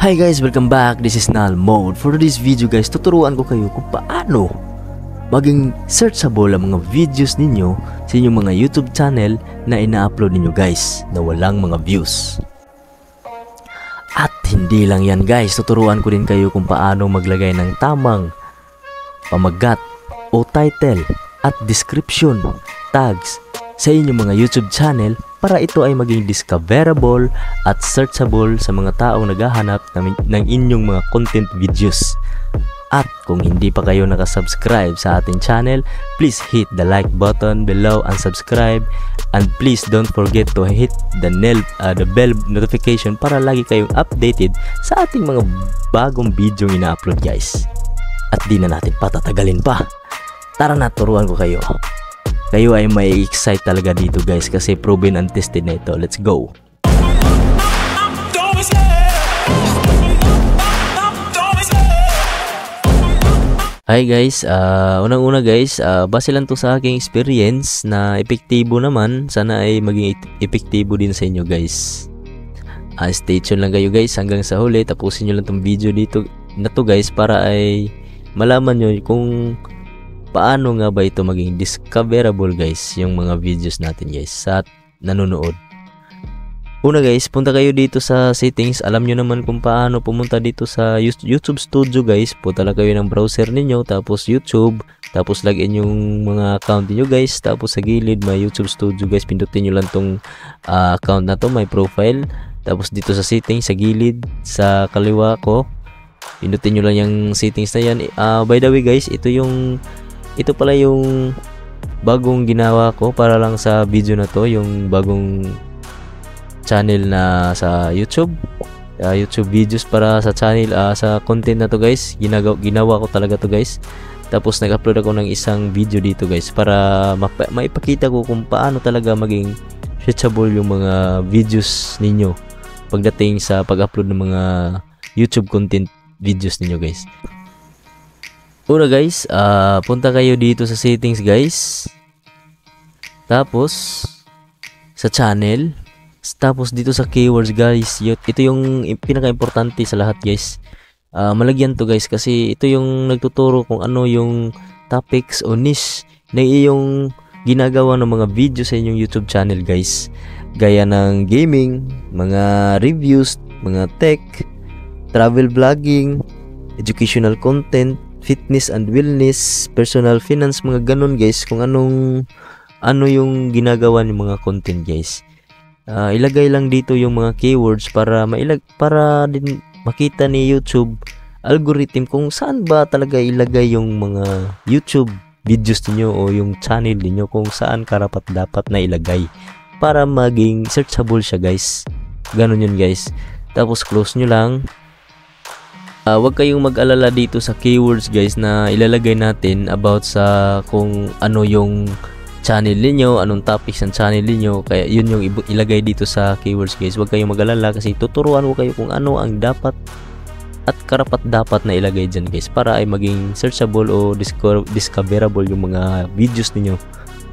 Hi guys, welcome back. This is Null Mode. For this video guys, tuturuan ko kayo kung paano maging searchable ang mga videos ninyo sa inyong mga YouTube channel na ina-upload ninyo guys, na walang mga views. At hindi lang yan guys, tuturuan ko din kayo kung paano maglagay ng tamang pamagat o title at description tags sa inyong mga YouTube channel para ito ay maging discoverable at searchable sa mga taong naghahanap ng inyong mga content videos. At kung hindi pa kayo nakasubscribe sa ating channel, please hit the like button below and subscribe, and please don't forget to hit the bell notification para lagi kayong updated sa ating mga bagong video ina-upload guys. At di na natin patatagalin pa, tara na, turuan ko kayo. Kayo ay may excite talaga dito guys kasi proven and tested na ito. Let's go! Hi guys, unang-una guys, base lang to sa aking experience na epektibo naman. Sana ay maging epektibo din sa inyo guys. Stay tuned lang kayo guys hanggang sa huli. Tapusin nyo lang tong video dito na to guys para ay malaman nyo kung paano nga ba ito maging discoverable guys, yung mga videos natin guys sa nanonood. Una guys, punta kayo dito sa settings. Alam nyo naman kung paano pumunta dito sa YouTube Studio guys. Punta lang kayo ng browser ninyo, tapos YouTube, tapos login yung mga account niyo guys, tapos sa gilid may YouTube Studio guys. Pindutin nyo lang tong account na to, my profile. Tapos dito sa settings, sa gilid, sa kaliwa ko, pindutin nyo lang yung settings na yan. By the way guys, ito pala yung bagong ginawa ko para lang sa video na to, yung bagong channel na sa YouTube, YouTube videos para sa channel, sa content na to guys. Ginawa ko talaga to guys. Tapos nag-upload ako ng isang video dito guys para maipakita ko kung paano talaga maging searchable yung mga videos ninyo pagdating sa pag-upload ng mga YouTube content videos ninyo guys. Una guys, punta kayo dito sa settings guys, tapos sa channel, tapos dito sa keywords guys. Ito yung pinaka-importante sa lahat guys. Malagyan to guys kasi ito yung nagtuturo kung ano yung topics o niche na iyong ginagawa ng mga video sa inyong YouTube channel guys. Gaya ng gaming, mga reviews, mga tech, travel vlogging, educational content, fitness and wellness, personal finance, mga ganun guys. Kung ano yung ginagawa ng mga content guys. Ilagay lang dito yung mga keywords para din makita ni YouTube algorithm kung saan ba talaga ilagay yung mga YouTube videos niyo o yung channel niyo, kung saan karapat dapat na ilagay para maging searchable siya guys. Ganun yun guys. Tapos close nyo lang. Huwag kayong mag-alala dito sa keywords guys na ilalagay natin about sa kung ano yung channel niyo, anong topics ng channel niyo. Kaya yun yung ilagay dito sa keywords guys. Huwag kayong mag-alala kasi tuturuan ko kayo kung ano ang dapat at karapat dapat na ilagay dyan guys para ay maging searchable o discoverable yung mga videos niyo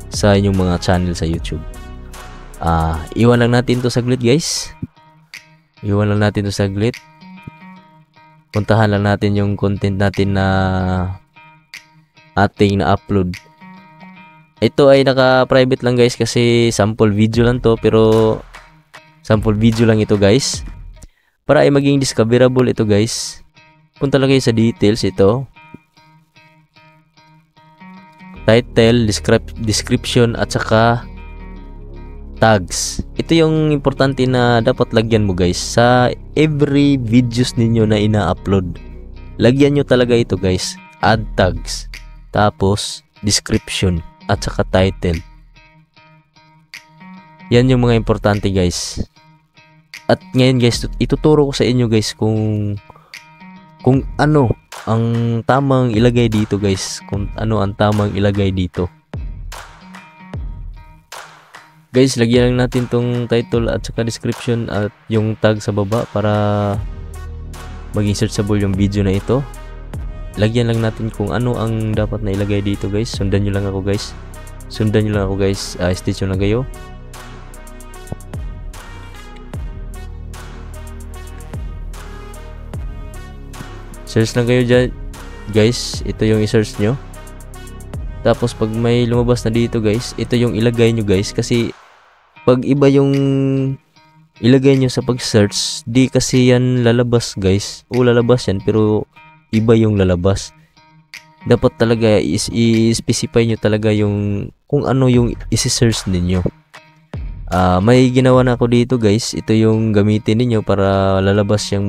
sa inyong mga channel sa YouTube. Iwan lang natin to saglit guys. Puntahan lang natin yung content natin na ating na-upload. Ito ay naka-private lang guys kasi sample video lang to, pero sample video lang ito guys. Para ay maging discoverable ito guys, punta lang kayo sa details, ito. Title, description at saka tags. Ito yung importante na dapat lagyan mo guys sa every videos ninyo na ina-upload. Lagyan nyo talaga ito guys. Add tags, tapos description at saka title. Yan yung mga importante guys. At ngayon guys, ituturo ko sa inyo guys kung ano ang tamang ilagay dito guys. Kung ano ang tamang ilagay dito. Guys, lagyan lang natin tong title at saka description at yung tag sa baba para maging searchable yung video na ito. Lagyan lang natin kung ano ang dapat na ilagay dito guys. Sundan nyo lang ako guys. Stay tuned lang kayo. Search lang kayo dyan guys, ito yung i-search nyo. Tapos pag may lumabas na dito guys, ito yung ilagay nyo guys, kasi pag iba yung ilagay nyo sa pag-search, di kasi yan lalabas guys. O lalabas yan pero iba yung lalabas. Dapat talaga i-specify nyo talaga yung kung ano yung isi-search ninyo. May ginawa na ako dito guys, ito yung gamitin ninyo para lalabas yung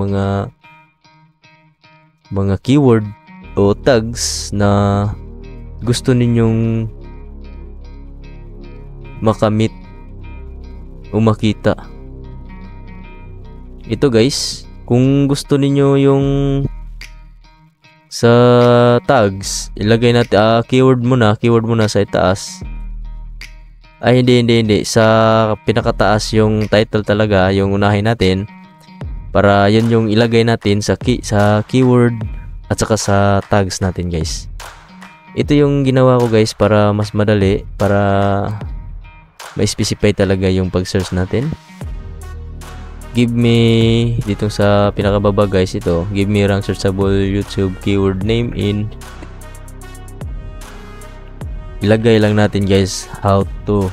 mga keyword o tags na gusto ninyong makamit o makita. Ito guys, kung gusto ninyo yung sa tags, ilagay natin keyword muna sa itaas. Ay hindi, sa pinakataas yung title talaga, yung unahin natin para yun yung ilagay natin sa keyword at saka sa tags natin guys. Ito yung ginawa ko guys para mas madali, para ma-specify talaga yung pag-search natin. Give me, dito sa pinakababa guys, ito, give me rank searchable YouTube keyword name in. Ilagay lang natin guys, how to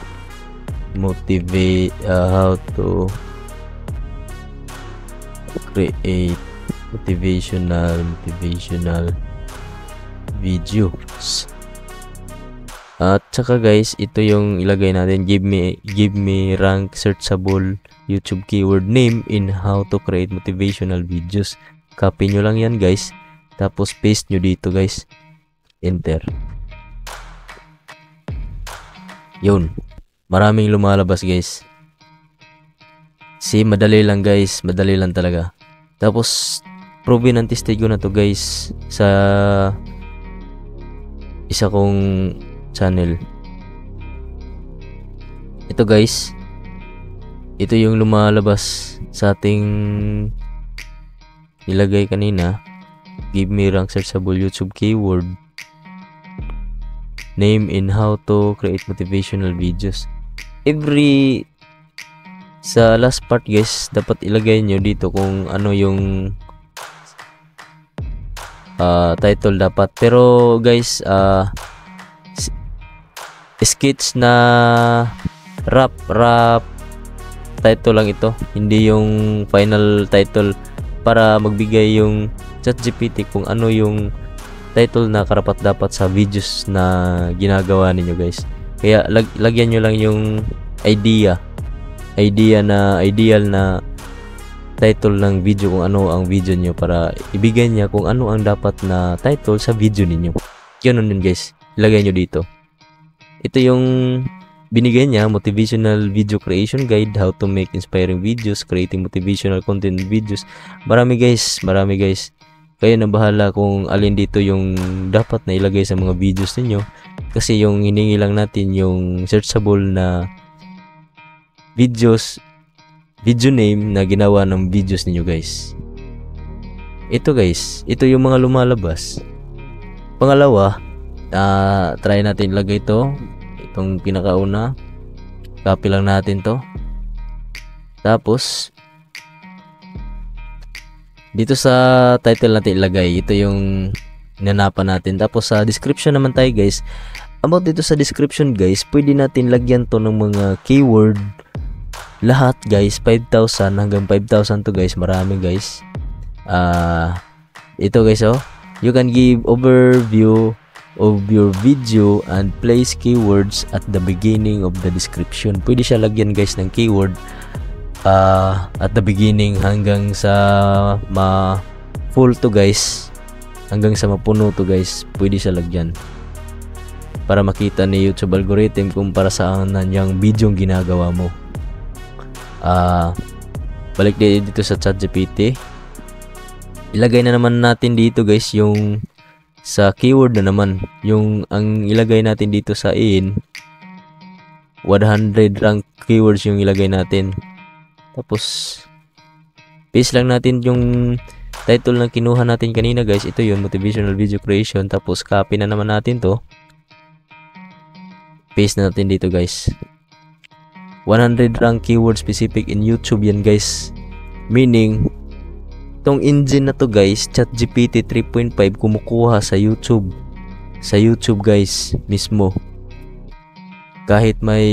create motivational videos. At saka guys, ito yung ilagay natin, give me rank searchable YouTube keyword name in how to create motivational videos. Copy nyo lang yan guys, tapos paste nyo dito guys, enter. Yun, maraming lumalabas guys. See, madali lang guys, madali lang talaga. Tapos proven and tested ko na to guys sa isa kong channel. Ito guys, ito yung lumalabas sa ating nilagay kanina, give me rank searchable YouTube keyword name in how to create motivational videos. Sa last part guys, dapat ilagay nyo dito kung ano yung title dapat. Pero guys, sketch na rap title lang ito, hindi yung final title, para magbigay yung ChatGPT kung ano yung title na karapat dapat sa videos na ginagawa ninyo guys. Kaya lagyan nyo lang yung ideal na title ng video, kung ano ang video nyo, para ibigay niya kung ano ang dapat na title sa video ninyo. Yun guys, ilagay nyo dito. Ito yung binigay niya, motivational video creation guide, how to make inspiring videos, creating motivational content videos. Marami guys. Kayo na bahala kung alin dito yung dapat na ilagay sa mga videos ninyo, kasi yung hiningi lang natin yung searchable na video name na ginawa ng videos ninyo guys. Ito guys, ito yung mga lumalabas. Pangalawa, try natin ilagay itong pinakauna. Copy lang natin to. Tapos dito sa title natin ilagay, ito yung inanapan natin. Tapos sa description naman tayo guys. About dito sa description guys, pwede natin lagyan to ng mga keyword. Lahat guys, 5,000 hanggang 5,000 to guys, marami guys. Ito guys, you can give overview of your video and place keywords at the beginning of the description. Pwede siya lagyan guys ng keyword at the beginning hanggang sa full to guys, hanggang sa mapuno to guys, pwede siya lagyan para makita ni YouTube algorithm kung para saan yung video ginagawa mo. Balik dito sa ChatGPT, ilagay na naman natin dito guys yung sa keyword na naman, yung ang ilagay natin dito sa 100 rank keywords yung ilagay natin. Tapos paste lang natin yung title na kinuha natin kanina guys, ito yun, motivational video creation. Tapos copy na naman natin to, paste na natin dito guys. 100 rank keyword specific in YouTube yan guys, meaning Tong engine na to guys, ChatGPT 3.5 kumukuha sa YouTube. Sa YouTube guys mismo. Kahit may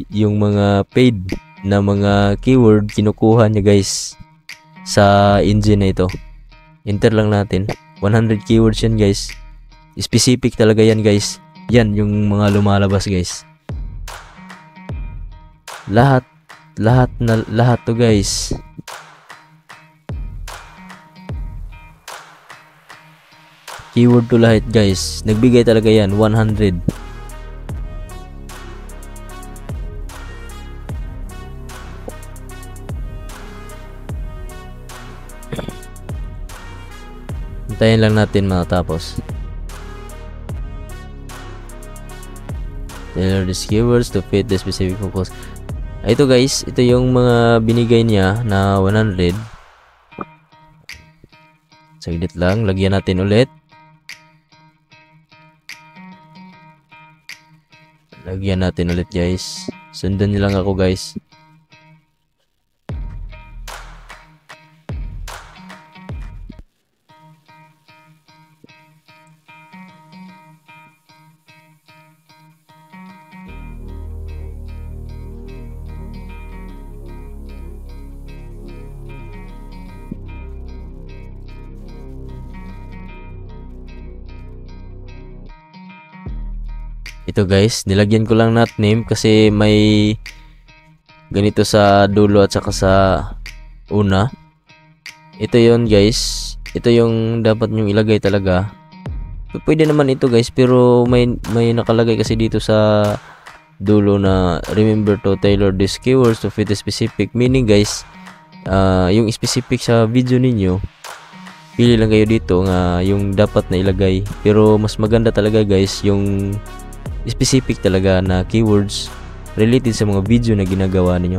yung mga paid na mga keyword kinukuha niya guys sa engine na ito. Enter lang natin. 100 keywords yan guys. Specific talaga yan guys. Yan yung mga lumalabas guys. Lahat to guys. Keyword to lahat guys. Nagbigay talaga yan 100. Hintayin lang natin matapos. Tailor these keywords to fit the specific focus. Ito guys, ito yung mga binigay niya na 100. Saglit lang, lagyan natin ulit. Lagyan natin ulit guys. Sundan niyo lang ako guys. Ito guys, nilagyan ko lang not name kasi may ganito sa dulo at saka sa una. Ito yon guys. Ito yung dapat nyong ilagay talaga. Pwede naman ito guys, pero may nakalagay kasi dito sa dulo na remember to tailor these keywords to fit a specific. Meaning guys, yung specific sa video ninyo, pili lang kayo dito nga yung dapat na ilagay. Pero mas maganda talaga guys yung specific talaga na keywords related sa mga video na ginagawa niyo.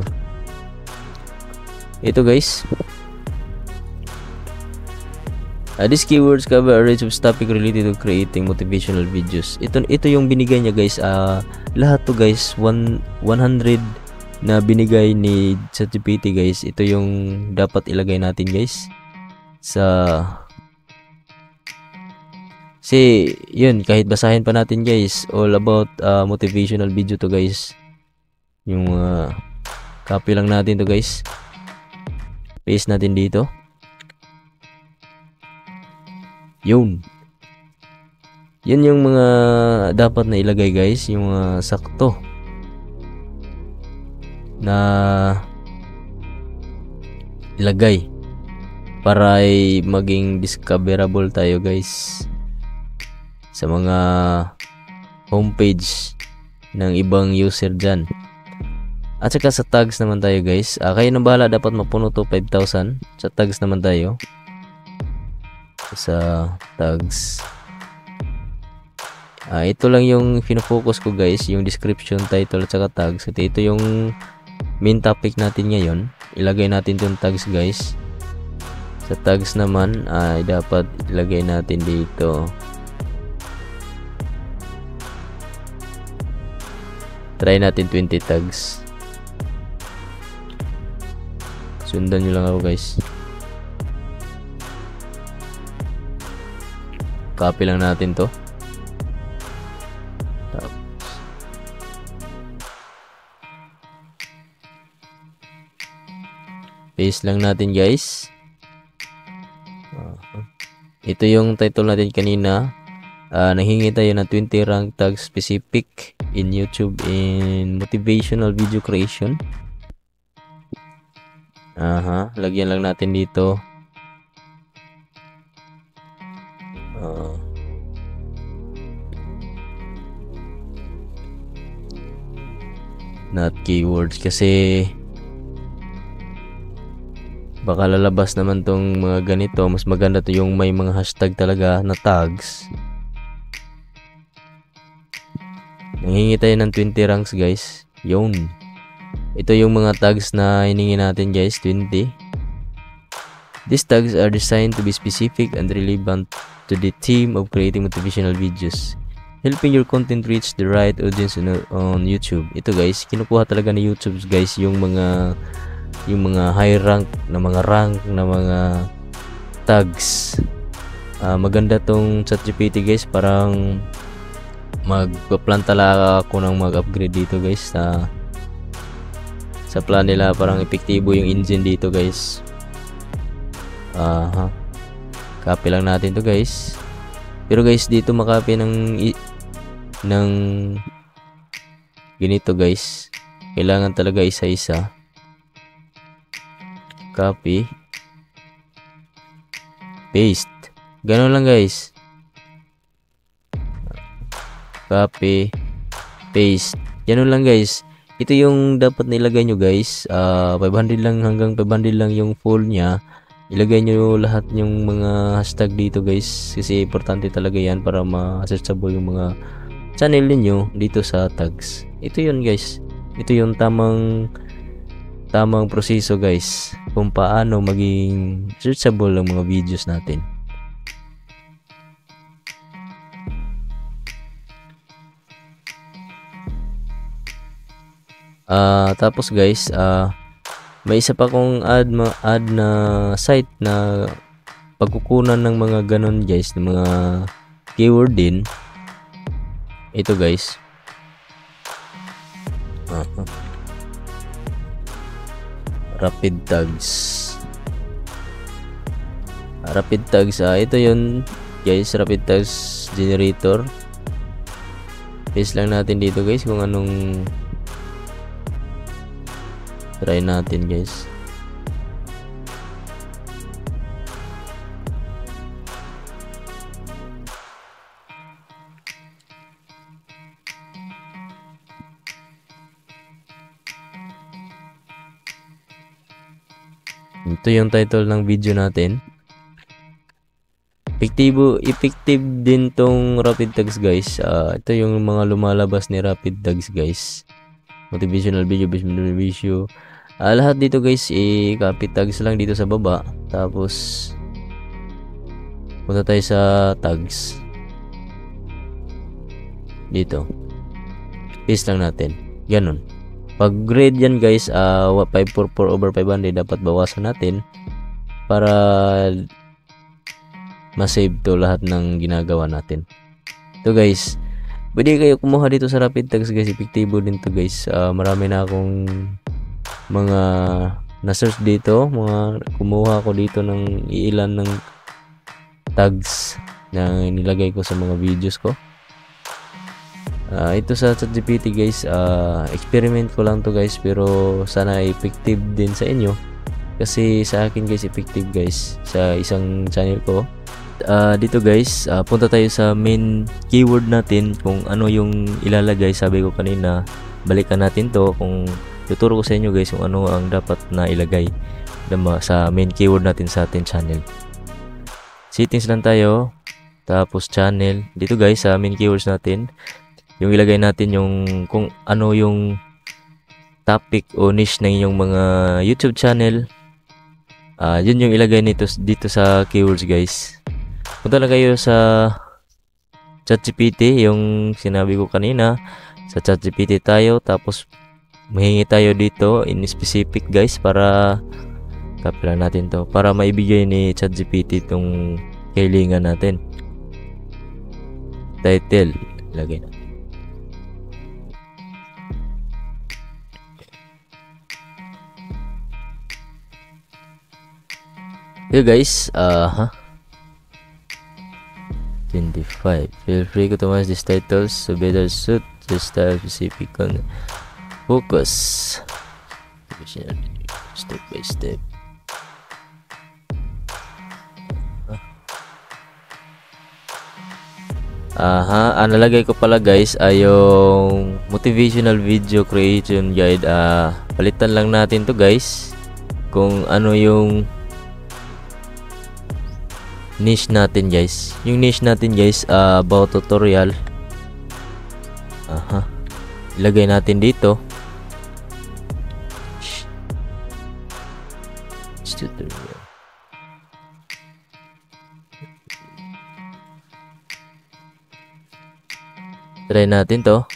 Ito guys, these keywords cover a range of topic related to creating motivational videos. Ito yung binigay niya guys. Lahat to guys 100 na binigay ni ChatGPT guys. Ito yung dapat ilagay natin guys sa kasi yun, kahit basahin pa natin guys, all about motivational video to guys. Yung copy lang natin to guys. Paste natin dito. Yun. Yun yung mga dapat na ilagay guys, yung mga sakto na ilagay para ay maging discoverable tayo guys sa mga homepage ng ibang user dyan. At saka sa tags naman tayo guys. Kayo na bahala, dapat mapuno to 5,000. Sa tags naman tayo. Sa tags. Ito lang yung pinofocus ko guys, yung description, title at saka tags. Ito yung main topic natin ngayon. Ilagay natin yung tags guys. Sa tags naman ay dapat ilagay natin dito. Try natin 20 tags. Sundan nyo lang ako guys. Copy lang natin to. Tapos paste lang natin guys. Ito yung title natin kanina. Nanghingi tayo ng 20 rank tag specific in YouTube in motivational video creation. Lagyan lang natin dito. Not keywords kasi baka lalabas naman tong mga ganito. Mas maganda to yung may mga hashtag talaga na tags. Nanghingi tayo ng 20 ranks guys. Yun. Ito yung mga tags na hiningi natin guys, 20. These tags are designed to be specific and relevant to the theme of creating motivational videos, helping your content reach the right audience on YouTube. Ito guys, kinukuha talaga ni YouTube guys yung mga high rank na mga tags. Maganda tong ChatGPT guys, parang magpa-plan talaga ako ng mag-upgrade dito guys. Sa plan nila parang epektibo yung engine dito guys. Copy lang natin to guys. Pero guys, dito makopy ng ganito guys, kailangan talaga isa-isa. Copy, paste, ganun lang guys. Copy, paste, ganun lang guys. Ito yung dapat nilagay nyo guys. 500 lang, hanggang 500 lang yung full nya. Ilagay nyo lahat yung mga hashtag dito guys, kasi importante talaga yan para ma-searchable yung mga channel ninyo dito sa tags. Ito yun guys, ito yung tamang proseso guys kung paano maging searchable ang mga videos natin. Tapos guys, may isa pa kong add na site na pagkukunan ng mga ganon guys, ng mga keyword din. Ito guys, rapid tags. Ito yun guys, rapid tags generator. Paste lang natin dito guys kung anong try natin guys. Ito yung title ng video natin. Effective din tong rapid tags guys. Ito yung mga lumalabas ni rapid tags guys. Motivational video, based video. Lahat dito guys, i-copy tags lang dito sa baba. Tapos punta tayo sa tags. Dito. Paste lang natin. Ganon. Pag grade yan guys, 544/500 dapat bawasan natin para ma-save to lahat ng ginagawa natin. Ito guys, pwede kayo kumuha dito sa rapid tags guys, epektibo din to guys. Marami na akong mga na-search dito, kumuha ko dito ng ilan ng tags na nilagay ko sa mga videos ko. Ito sa ChatGPT guys, experiment ko lang to guys, pero sana effective din sa inyo, kasi sa akin guys effective guys sa isang channel ko. Dito guys, punta tayo sa main keyword natin, kung ano yung ilalagay. Sabi ko kanina, balikan natin to, kung tuturo ko sa inyo guys kung ano ang dapat na ilagay sa main keyword natin sa ating channel. Settings lang tayo, tapos channel. Dito guys sa main keywords natin, yung ilagay natin yung kung ano yung topic o niche ng inyong mga YouTube channel. Yun yung ilagay dito sa keywords guys. Punta lang kayo sa ChatGPT, yung sinabi ko kanina. Sa ChatGPT tayo, tapos mahingi tayo dito in specific guys, para copy lang natin to, para maibigay ni ChatGPT itong kailangan natin. Title, lagay natin. Okay guys, 25. Feel free to customize these titles to better suit the style specific on focus. Step by step. Nalagay ko pala guys ay yung motivational video creation guide. Palitan lang natin to guys, kung ano yung niche natin guys. Yung niche natin guys, about tutorial. Ilagay natin dito tutorial. Try natin to.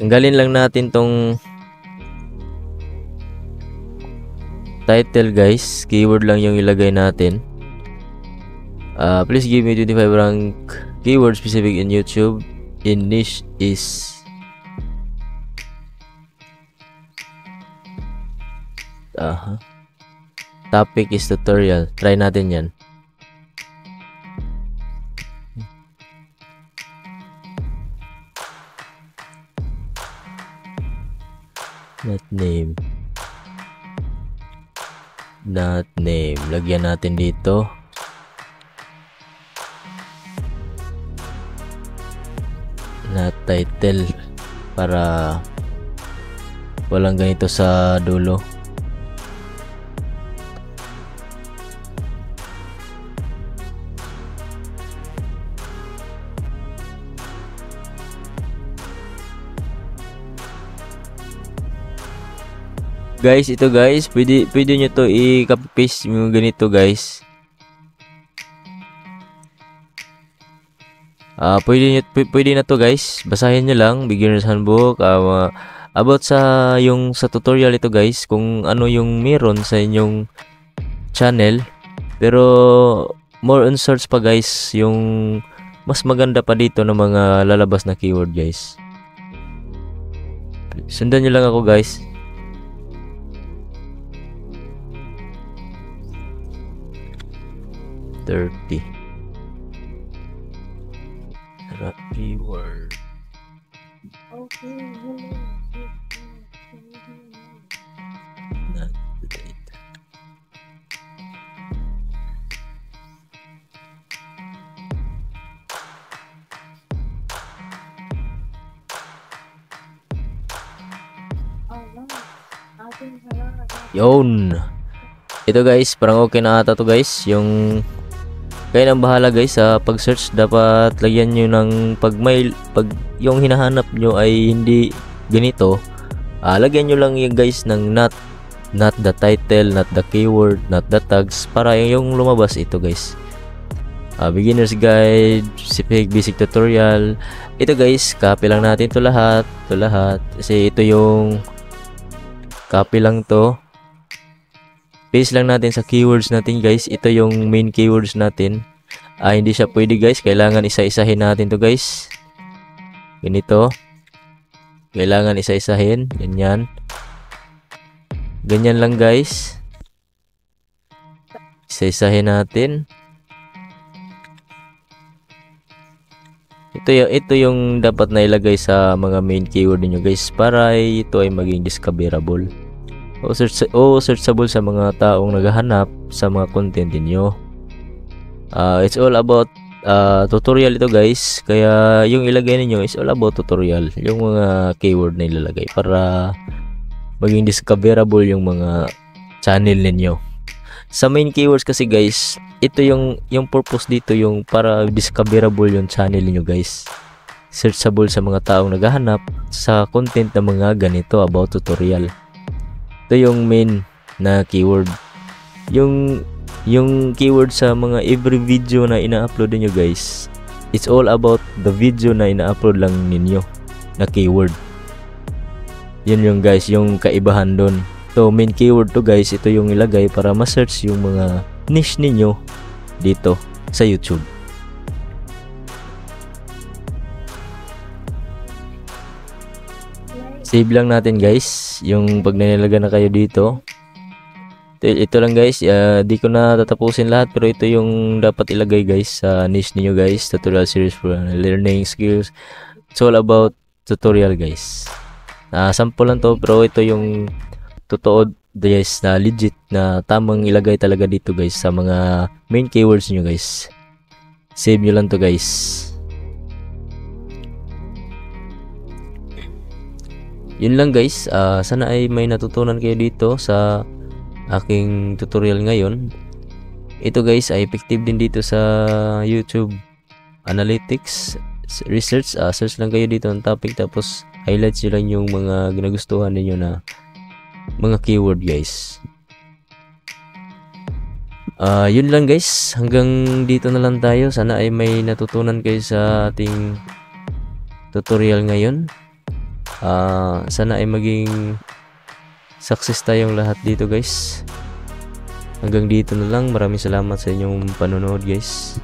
tanggalin lang natin tong title guys, keyword lang yung ilagay natin. Please give me 25 rank keyword specific in YouTube. In niche is topic is tutorial. Try natin yan. Not name. Lagyan natin dito. Not title para walang ganito sa dulo. Guys, ito guys, pwede nyo to i-copy paste yung ganito guys. Pwede na to guys. Basahin nyo lang, beginner's handbook, about sa tutorial ito guys, kung ano yung meron sa inyong channel. Pero more on search pa guys, yung mas maganda pa dito ng mga lalabas na keyword guys. Sundan nyo lang ako guys. Keyword. Not date. Yun. Ito guys, parang okay na ata to guys. Yung kayo nang bahala guys sa pag-search, dapat lagyan nyo ng pag yung hinahanap nyo ay hindi ganito, lagyan nyo lang yung guys ng not the title, not the keyword, not the tags, para yung lumabas ito guys. Beginner's guide, specific basic tutorial. Ito guys, copy lang natin to lahat, kasi ito yung copy lang to. Paste lang natin sa keywords natin guys. Ito yung main keywords natin. Hindi siya pwede guys. Kailangan isa-isahin natin to guys. Ganito. Kailangan isa-isahin. Ganyan. Ganyan lang guys. Isa-isahin natin. Ito yung dapat na ilagay sa mga main keyword niyo guys, para ito ay maging discoverable o searchable sa mga taong naghahanap sa mga content niyo. It's all about tutorial ito guys, kaya yung ilagay niyo is all about tutorial, yung mga keyword na ilalagay para maging discoverable yung mga channel niyo. Sa main keywords kasi guys, ito yung purpose dito, yung para discoverable yung channel niyo guys, searchable sa mga taong naghahanap sa content na mga ganito about tutorial. Ito yung main na keyword. Yung keyword sa mga every video na ina-upload niyo guys, it's all about the video na ina-upload lang ninyo na keyword. Yun yung guys, yung kaibahan doon. So main keyword to guys, ito yung ilagay para ma-search yung mga niche ninyo dito sa YouTube. Save lang natin guys, yung pag nilagay na kayo dito. Ito lang guys, di ko na tatapusin lahat, pero ito yung dapat ilagay guys sa niche niyo guys. Tutorial series for learning skills. It's all about tutorial guys. Sample lang to, pero ito yung totoo guys, na legit na tamang ilagay talaga dito guys sa mga main keywords niyo guys. Save nyo lang to guys. Yun lang guys, sana ay may natutunan kayo dito sa aking tutorial ngayon. Ito guys ay effective din dito sa YouTube Analytics Research. Search lang kayo dito ng topic, tapos highlights nyo lang yung mga ginagustuhan ninyo na mga keyword guys. Yun lang guys, hanggang dito na lang tayo. Sana ay may natutunan kayo sa ating tutorial ngayon. Sana ay maging success tayong lahat dito guys. Hanggang dito na lang. Maraming salamat sa inyong panonood guys.